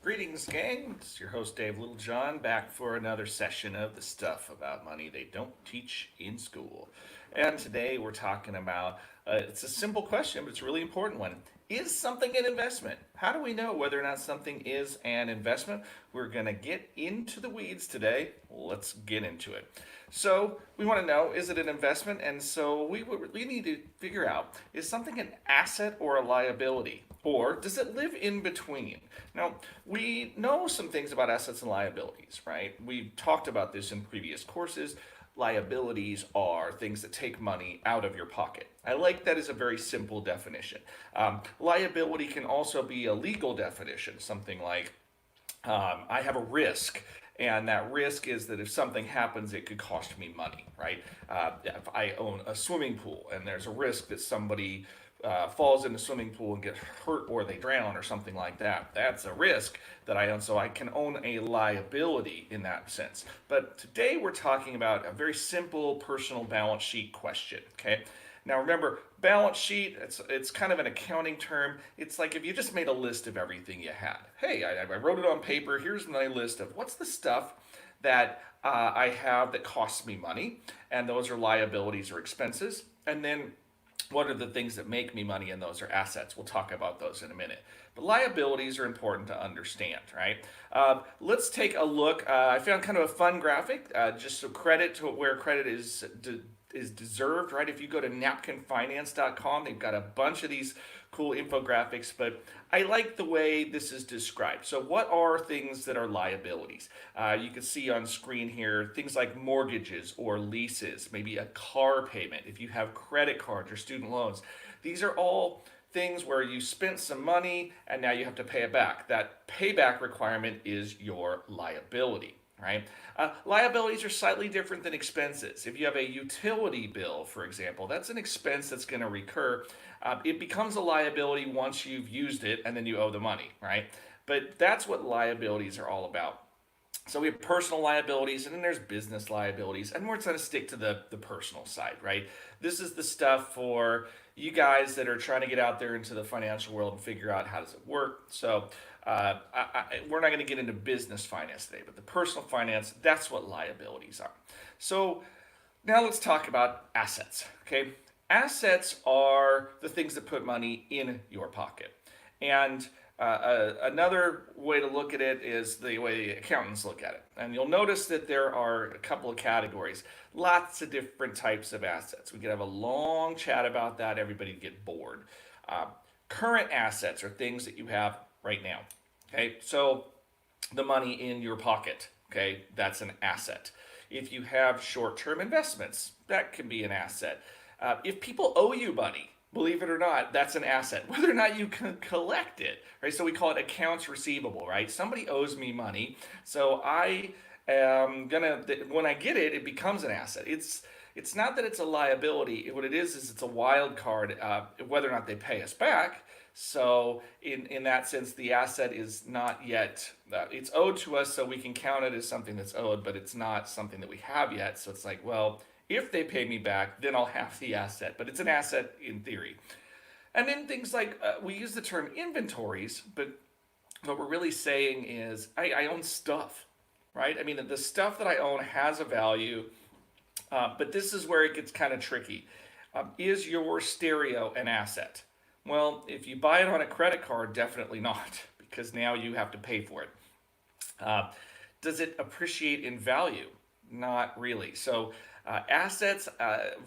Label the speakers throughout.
Speaker 1: Greetings, gang. It's your host, Dave Littlejohn, back for another session of the stuff about money they don't teach in school. And today we're talking about it's a simple question, but it's a really important one. Is something an investment? How do we know whether or not something is an investment? We're going to get into the weeds today. Let's get into it. So, we want to know, is it an investment? And so we need to figure out, is something an asset or a liability? Or does it live in between? Now, we know some things about assets and liabilities, right? We've talked about this in previous courses. Liabilities are things that take money out of your pocket. I like that as a very simple definition. Liability can also be a legal definition, something like I have a risk, and that risk is that if something happens, it could cost me money, right? If I own a swimming pool and there's a risk that somebody falls in the swimming pool and get hurt or they drown or something like that, that's a risk that I own. So I can own a liability in that sense. But today we're talking about a very simple personal balance sheet question, okay? Now remember, balance sheet, it's kind of an accounting term. It's like if you just made a list of everything you had. Hey, I wrote it on paper. Here's my list of what's the stuff that I have that costs me money, and those are liabilities or expenses. And then what are the things that make me money, and those are assets. We'll talk about those in a minute. But liabilities are important to understand, right? Let's take a look. I found kind of a fun graphic, just so credit to where credit is deserved, right? If you go to napkinfinance.com, they've got a bunch of these cool infographics, but I like the way this is described. So, what are things that are liabilities? You can see on screen here things like mortgages or leases, maybe a car payment, if you have credit cards or student loans. These are all things where you spent some money and now you have to pay it back. That payback requirement is your liability, right? Liabilities are slightly different than expenses. If you have a utility bill, for example, that's an expense that's going to recur. It becomes a liability once you've used it and then you owe the money, right? But that's what liabilities are all about. So we have personal liabilities and then there's business liabilities, and we're going to stick to the personal side, right? This is the stuff for you guys that are trying to get out there into the financial world and figure out how does it work. So we're not going to get into business finance today, but the personal finance, that's what liabilities are. So now let's talk about assets, okay? Assets are the things that put money in your pocket. And another way to look at it is the way accountants look at it. And you'll notice that there are a couple of categories, lots of different types of assets. We could have a long chat about that, everybody get bored. Uh, Current assets are things that you have right now. Okay, so the money in your pocket, okay, that's an asset. If you have short term investments, that can be an asset. If people owe you money, believe it or not, that's an asset, whether or not you can collect it, right? So we call it accounts receivable, right? Somebody owes me money, so I am gonna, when I get it, it becomes an asset. It's not that it's a liability. What it is it's a wild card, whether or not they pay us back. So in that sense, the asset is not yet, it's owed to us, so we can count it as something that's owed, but it's not something that we have yet. So it's like, well, if they pay me back, then I'll have the asset, but it's an asset in theory. And then things like we use the term inventories, but what we're really saying is I own stuff, right? I mean, the stuff that I own has a value, but this is where it gets kind of tricky. Is your stereo an asset? Well, if you buy it on a credit card, definitely not, because now you have to pay for it. Uh, does it appreciate in value? Not really. So, assets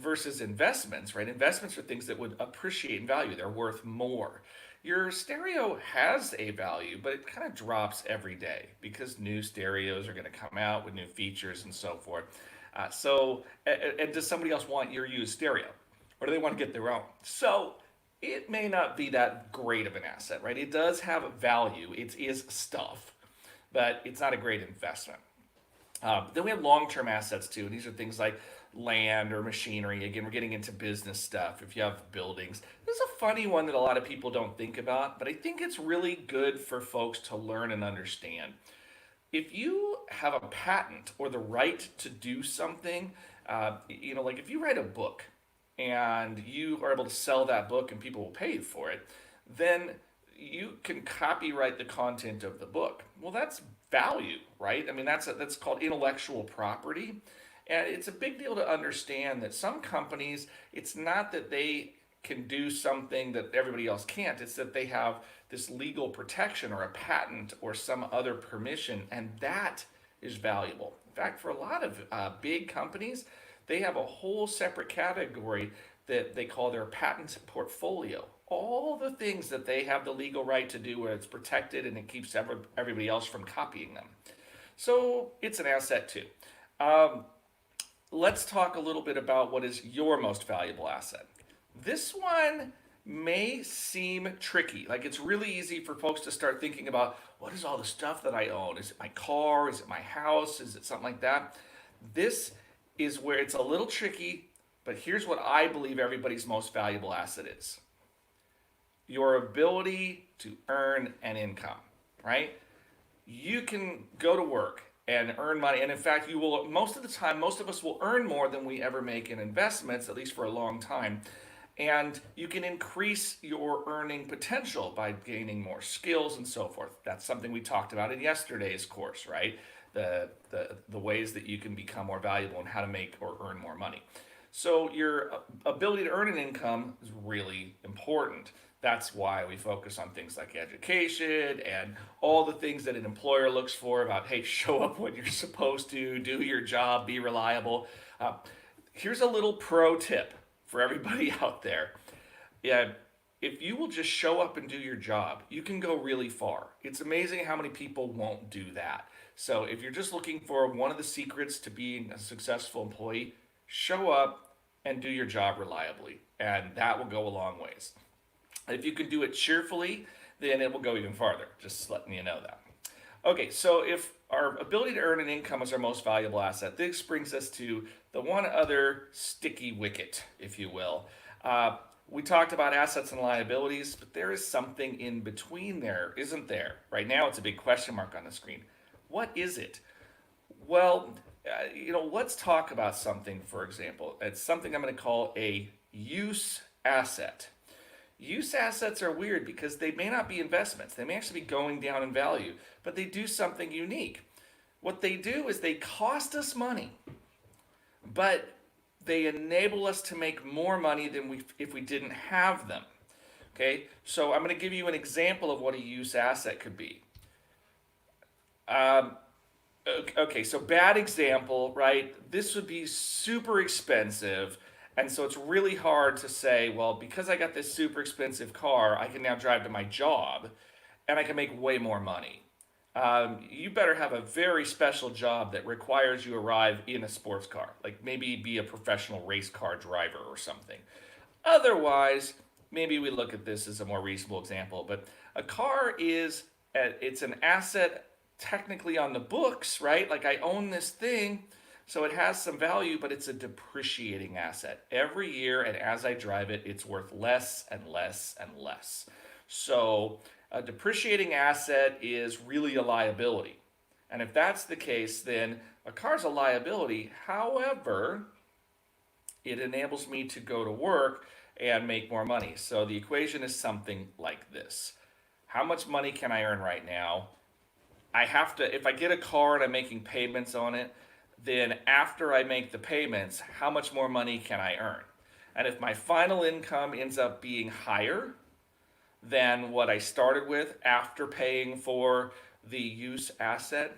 Speaker 1: versus investments, right? Investments are things that would appreciate in value, they're worth more. Your stereo has a value, but it kind of drops every day because new stereos are going to come out with new features and so forth. And does somebody else want your used stereo? Or do they want to get their own? So, it may not be that great of an asset, right? It does have value, it is stuff, but it's not a great investment. Then we have long-term assets too, and these are things like land or machinery. Again, we're getting into business stuff. If you have buildings, this is a funny one that a lot of people don't think about, but I think it's really good for folks to learn and understand. If you have a patent or the right to do something, like if you write a book and you are able to sell that book and people will pay you for it, then you can copyright the content of the book. Well, that's value, right? I mean, that's called intellectual property. And it's a big deal to understand that some companies, it's not that they can do something that everybody else can't. It's that they have this legal protection or a patent or some other permission, and that is valuable. In fact, for a lot of big companies, they have a whole separate category that they call their patent portfolio. All the things that they have the legal right to do where it's protected and it keeps everybody else from copying them. So it's an asset too. Um, let's talk a little bit about what is your most valuable asset. This one may seem tricky. Like it's really easy for folks to start thinking about what is all the stuff that I own? Is it my car? Is it my house? Is it something like that? This is where it's a little tricky, but here's what I believe everybody's most valuable asset is: your ability to earn an income, right? You can go to work and earn money. And in fact, you will, most of the time, most of us will earn more than we ever make in investments, at least for a long time. And you can increase your earning potential by gaining more skills and so forth. That's something we talked about in yesterday's course, right? The ways that you can become more valuable and how to make or earn more money. So your ability to earn an income is really important. That's why we focus on things like education and all the things that an employer looks for about, hey, show up when you're supposed to, do your job, be reliable. Uh, here's a little pro tip for everybody out there. Yeah, if you will just show up and do your job, you can go really far. It's amazing how many people won't do that. So if you're just looking for one of the secrets to being a successful employee, show up and do your job reliably, and that will go a long ways. If you can do it cheerfully, then it will go even farther. Just letting you know that. Okay, so if our ability to earn an income is our most valuable asset, this brings us to the one other sticky wicket, if you will. We talked about assets and liabilities, but there is something in between there, isn't there? Right now, it's a big question mark on the screen. What is it? Well, let's talk about something, for example. It's something I'm going to call a use asset. Use assets are weird because they may not be investments. They may actually be going down in value, but they do something unique. What they do is they cost us money, but they enable us to make more money than if we didn't have them. Okay, so I'm going to give you an example of what a use asset could be. Um, okay, so bad example, right? This would be super expensive. And so it's really hard to say, well, because I got this super expensive car, I can now drive to my job and I can make way more money. You better have a very special job that requires you arrive in a sports car, like maybe be a professional race car driver or something. Otherwise, maybe we look at this as a more reasonable example, but a car is it's an asset technically on the books, right? Like I own this thing, so it has some value, but it's a depreciating asset. Every year, and as I drive it, it's worth less and less and less. So a depreciating asset is really a liability. And if that's the case, then a car's a liability. However, it enables me to go to work and make more money. So the equation is something like this. How much money can I earn right now? I have to, if I get a car and I'm making payments on it, then after I make the payments, how much more money can I earn? And if my final income ends up being higher than what I started with after paying for the use asset,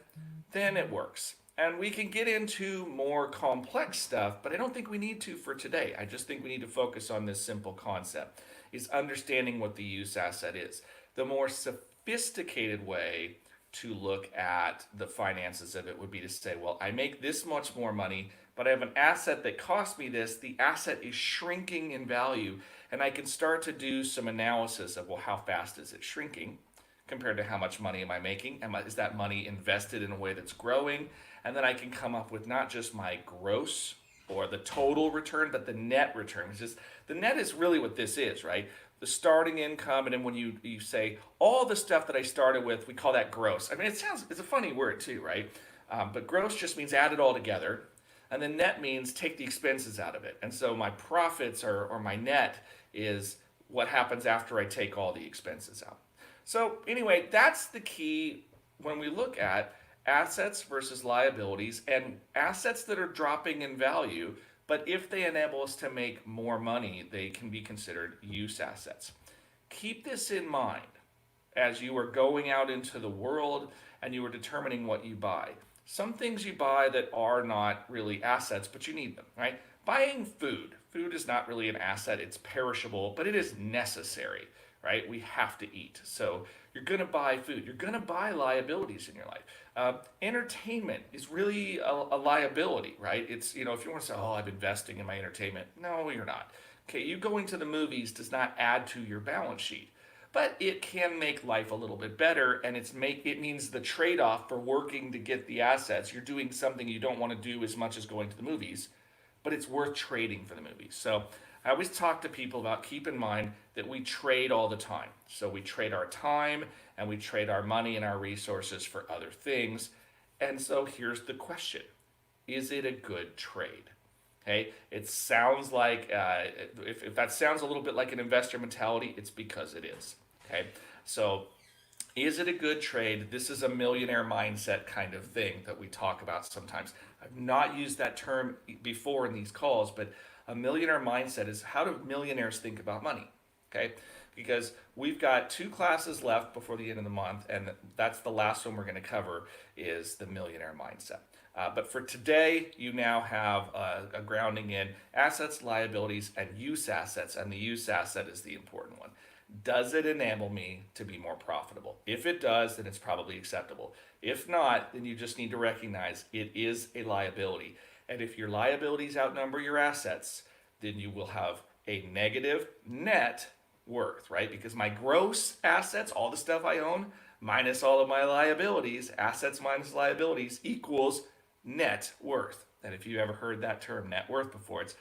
Speaker 1: then it works. And we can get into more complex stuff, but I don't think we need to for today. I just think we need to focus on this simple concept, is understanding what the use asset is. The more sophisticated way to look at the finances of it would be to say, well, I make this much more money, but I have an asset that cost me this. The asset is shrinking in value, and I can start to do some analysis of, well, how fast is it shrinking compared to how much money am I making? Is that money invested in a way that's growing? And then I can come up with not just my gross or the total return, but the net return. It's just the net is really what this is, right? The starting income, and then when you say all the stuff that I started with, we call that gross. I mean, it's a funny word too, right? But gross just means add it all together, and then net means take the expenses out of it. And so my profits or my net is what happens after I take all the expenses out. So, anyway, that's the key when we look at assets versus liabilities and assets that are dropping in value. But if they enable us to make more money, they can be considered use assets. Keep this in mind as you are going out into the world and you are determining what you buy. Some things you buy that are not really assets, but you need them, right? Buying food. Food is not really an asset, it's perishable, but it is necessary, right? We have to eat. So you're going to buy food. You're going to buy liabilities in your life. Entertainment is really a liability, right? It's, if you want to say, oh, I'm investing in my entertainment. No, you're not. Okay, you going to the movies does not add to your balance sheet, but it can make life a little bit better, and it means the trade-off for working to get the assets. You're doing something you don't want to do as much as going to the movies, but it's worth trading for the movies. So I always talk to people about, keep in mind that we trade all the time. So we trade our time and we trade our money and our resources for other things. And so here's the question: is it a good trade? Okay, it sounds like if that sounds a little bit like an investor mentality, it's because it is. Okay, so is it a good trade? This is a millionaire mindset kind of thing that we talk about sometimes. I've not used that term before in these calls, but a millionaire mindset is, how do millionaires think about money? Okay, because we've got two classes left before the end of the month, and that's the last one we're going to cover, is the millionaire mindset. But for today, you now have a grounding in assets, liabilities, and use assets, and the use asset is the important one. Does it enable me to be more profitable? If it does, then it's probably acceptable. If not, then you just need to recognize it is a liability. And if your liabilities outnumber your assets, then you will have a negative net worth, right? Because my gross assets, all the stuff I own, minus all of my liabilities, assets minus liabilities equals net worth. And if you ever heard that term net worth before, it's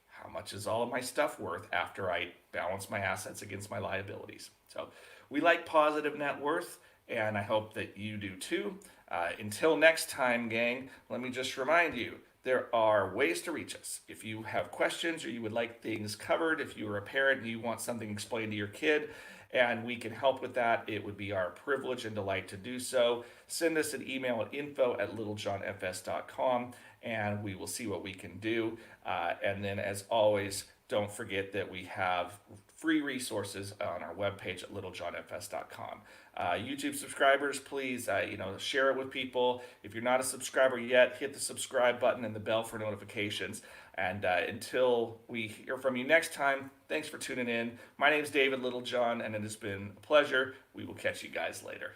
Speaker 1: how much is all of my stuff worth after I balance my assets against my liabilities. So we like positive net worth, and I hope that you do too. Until next time, gang, let me just remind you, there are ways to reach us. If you have questions or you would like things covered, if you are a parent and you want something explained to your kid, and we can help with that, it would be our privilege and delight to do so. Send us an email at info@littlejohnfs.com, and we will see what we can do. And then, as always, don't forget that we have free resources on our webpage at littlejohnfs.com. YouTube subscribers, please, share it with people. If you're not a subscriber yet, hit the subscribe button and the bell for notifications. And until we hear from you next time, thanks for tuning in. My name is David Littlejohn, and it has been a pleasure. We will catch you guys later.